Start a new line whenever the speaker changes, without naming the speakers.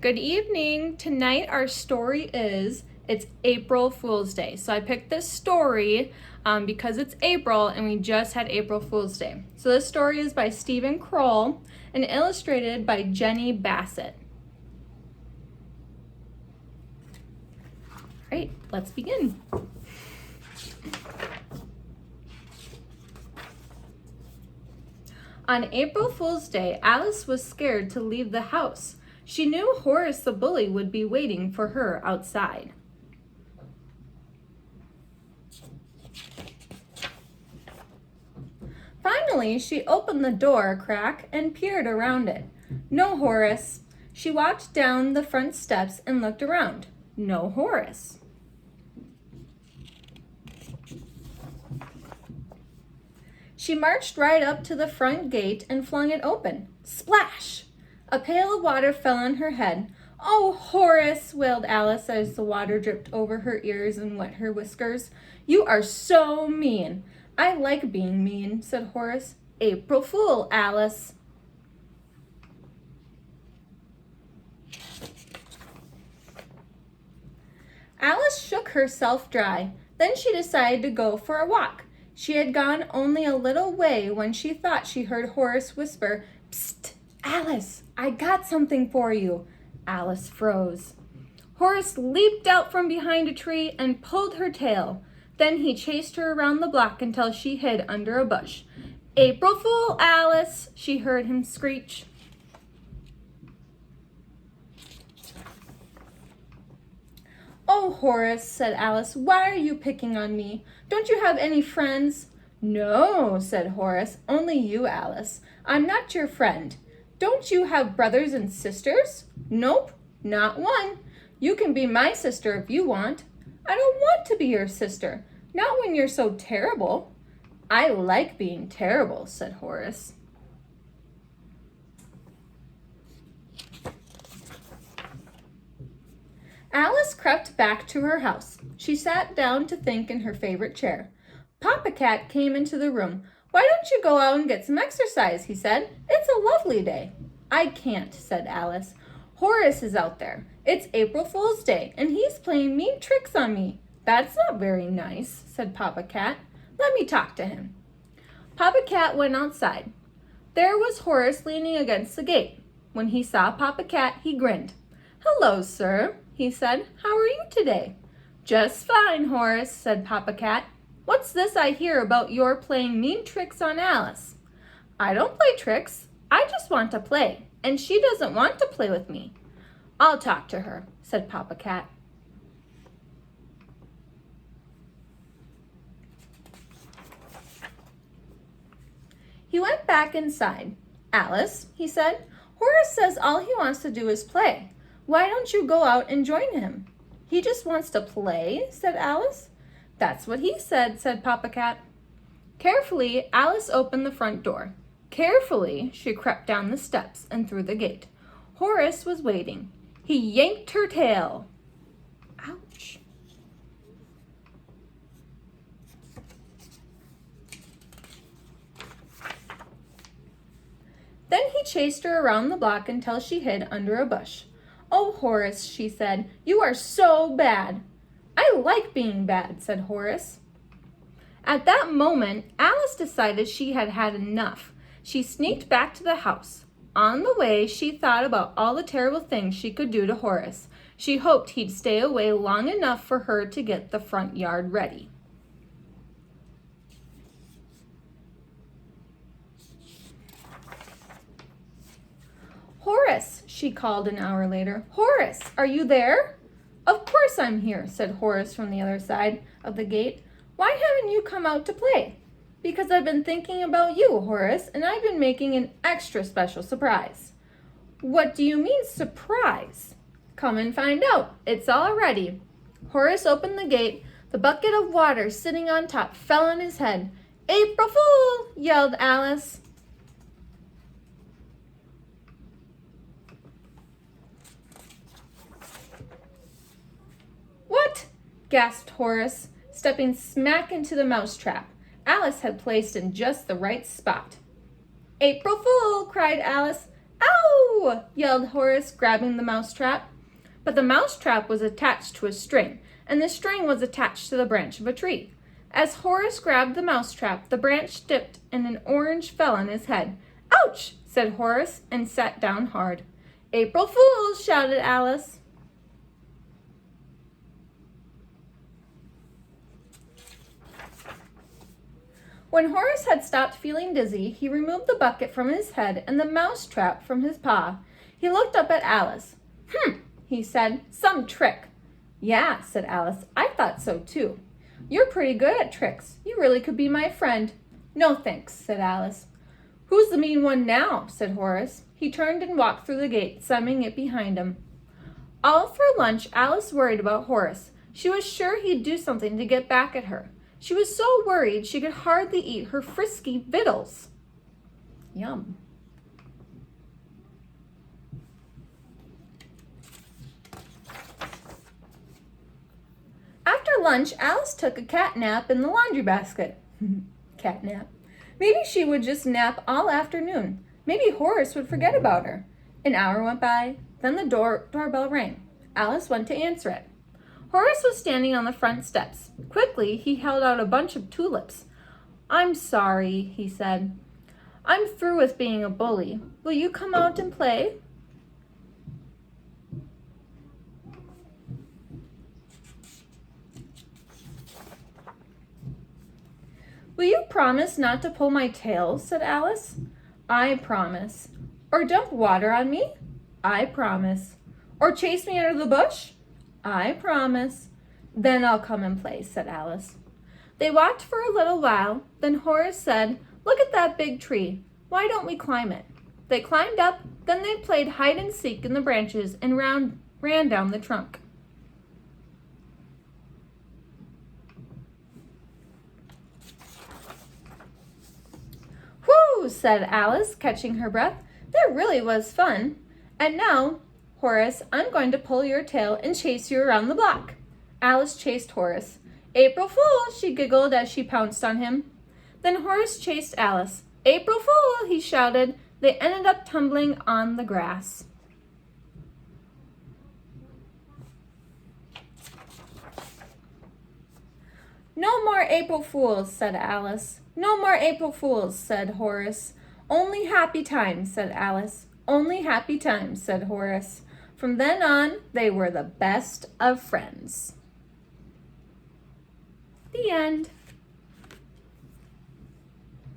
Good evening. Tonight our story is it's April Fool's Day. So I picked this story because it's April and we just had April Fool's Day. So this story is by Stephen Kroll and illustrated by Jenny Bassett. All right, let's begin. On April Fool's Day, Alice was scared to leave the house. She knew Horace the bully would be waiting for her outside. Finally, she opened the door a crack and peered around it. No Horace. She walked down the front steps and looked around. No Horace. She marched right up to the front gate and flung it open. Splash! A pail of water fell on her head. "Oh, Horace," wailed Alice as the water dripped over her ears and wet her whiskers. "You are so mean." "I like being mean," said Horace. "April Fool, Alice." Alice shook herself dry. Then she decided to go for a walk. She had gone only a little way when she thought she heard Horace whisper, "Psst, Alice, I got something for you." Alice froze. Horace leaped out from behind a tree and pulled her tail. Then he chased her around the block until she hid under a bush. "April Fool, Alice," she heard him screech. "Oh, Horace," said Alice, "why are you picking on me? Don't you have any friends?" "No," said Horace, "only you, Alice. I'm not your friend. Don't you have brothers and sisters?" "Nope, not one. You can be my sister if you want." "I don't want to be your sister. Not when you're so terrible." "I like being terrible," said Horace. Alice crept back to her house. She sat down to think in her favorite chair. Papa Cat came into the room. "Why don't you go out and get some exercise?" he said. "It's a lovely day." "I can't," said Alice. "Horace is out there. It's April Fool's Day, and he's playing mean tricks on me." "That's not very nice," said Papa Cat. "Let me talk to him." Papa Cat went outside. There was Horace leaning against the gate. When he saw Papa Cat, he grinned. "Hello, sir," he said. "How are you today?" "Just fine, Horace," said Papa Cat. "What's this I hear about your playing mean tricks on Alice?" "I don't play tricks. I just want to play, and she doesn't want to play with me." "I'll talk to her," said Papa Cat. He went back inside. "Alice," he said, "Horace says all he wants to do is play. Why don't you go out and join him?" "He just wants to play," said Alice. "That's what he said," said Papa Cat. Carefully, Alice opened the front door. Carefully, she crept down the steps and through the gate. Horace was waiting. He yanked her tail. Ouch. Then he chased her around the block until she hid under a bush. "Oh, Horace," she said, "you are so bad." "I like being bad," said Horace. At that moment, Alice decided she had had enough. She sneaked back to the house. On the way, she thought about all the terrible things she could do to Horace. She hoped he'd stay away long enough for her to get the front yard ready. "Horace," she called an hour later. "Horace, are you there?" "Of course I'm here," said Horace from the other side of the gate. "Why haven't you come out to play?" "Because I've been thinking about you, Horace, and I've been making an extra special surprise." "What do you mean, surprise?" "Come and find out. It's all ready." Horace opened the gate. The bucket of water sitting on top fell on his head. "April Fool!" yelled Alice. "What?" gasped Horace, stepping smack into the mousetrap Alice had placed in just the right spot. "April Fool!" cried Alice. "Ow!" No! Yelled Horace, grabbing the mousetrap. But the mousetrap was attached to a string, and the string was attached to the branch of a tree. As Horace grabbed the mousetrap, the branch dipped and an orange fell on his head. Ouch! Said Horace, and sat down hard. April Fools! Shouted Alice. When Horace had stopped feeling dizzy, he removed the bucket from his head and the mousetrap from his paw. He looked up at Alice. He said, some trick. Yeah, said Alice, I thought so too. You're pretty good at tricks. You really could be my friend. No thanks, said Alice. Who's the mean one now? Said Horace. He turned and walked through the gate, slamming it behind him. All through lunch, Alice worried about Horace. She was sure he'd do something to get back at her. She was so worried she could hardly eat her frisky victuals. Yum. After lunch, Alice took a cat nap in the laundry basket. Cat nap. Maybe she would just nap all afternoon. Maybe Horace would forget about her. An hour went by. Then the doorbell rang. Alice went to answer it. Horace was standing on the front steps. Quickly, he held out a bunch of tulips. I'm sorry, he said. I'm through with being a bully. Will you come out and play? Will you promise not to pull my tail? Said Alice. I promise. Or dump water on me? I promise. Or chase me out of the bush? I promise. Then I'll come and play, said Alice. They walked for a little while. Then Horace said, Look at that big tree. Why don't we climb it? They climbed up. Then they played hide and seek in the branches and ran down the trunk. Whew, said Alice, catching her breath. That really was fun. And now, Horace, I'm going to pull your tail and chase you around the block. Alice chased Horace. April Fool, she giggled as she pounced on him. Then Horace chased Alice. April Fool, he shouted. They ended up tumbling on the grass. No more April Fools, said Alice. No more April Fools, said Horace. Only happy times, said Alice. Only happy times, said Horace. From then on, they were the best of friends. The end.